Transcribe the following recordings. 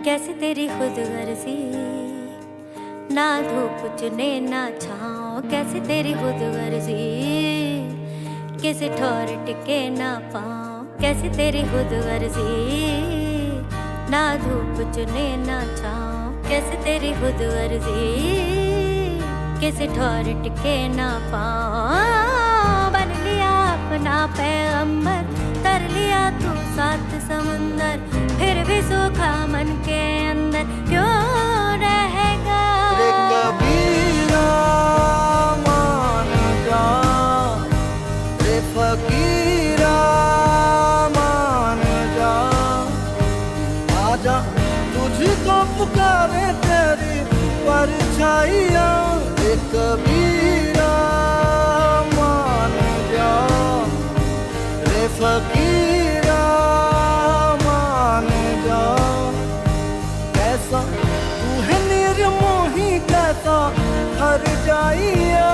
कैसे तेरी खुद गर्जी, ना धूप चुने ना छाँव। कैसे तेरी खुद गर्जी, किसी ठौर टिके ना पाँव। कैसे तेरी खुद गर्जी, ना धूप चुने ना छाँव। कैसे तेरी खुद गर्जी, किसी ठौर टिके ना पाँव। बन लिया अपना पैगंबर, तर लिया तू सात समुंदर, फिर भी सूखा मन के अंदर क्यों रहेगा। रे कबीरा मान जा, रे फकीरा मान जा, आजा तुझको पुकारे तेरी परछाइयाँ। रे कबीरा मान जा, रे फकीरा मान जा। कैसा तू है निर्मोही, कैसा हर जाइया।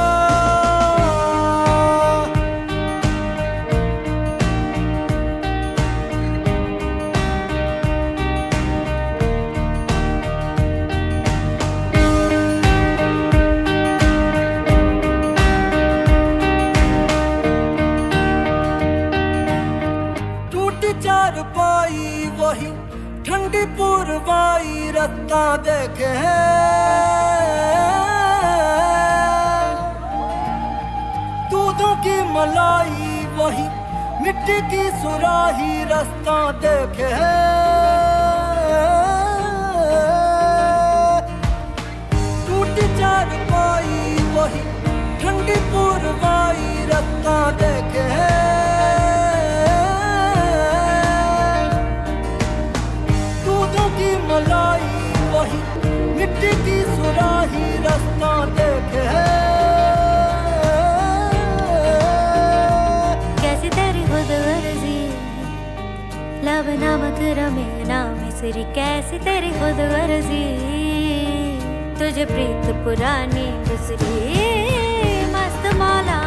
चार पाई वही ठंडी पुरवाई, रत्ता देखे दूधों की मलाई वही मिट्टी की सुराही, रास्ता देखे टूटी चार पाई वही ठंडी पुरवाई, रत्ता देखे मलाई वही मिट्टी की सुराही, रास्ता देखे। कैसी तेरी खुद गर्जी, लब नमक रमे ना मिसरी। कैसी तेरी खुद गर्जी, तुझे प्रीत पुरानी गुजरी। मस्त मौला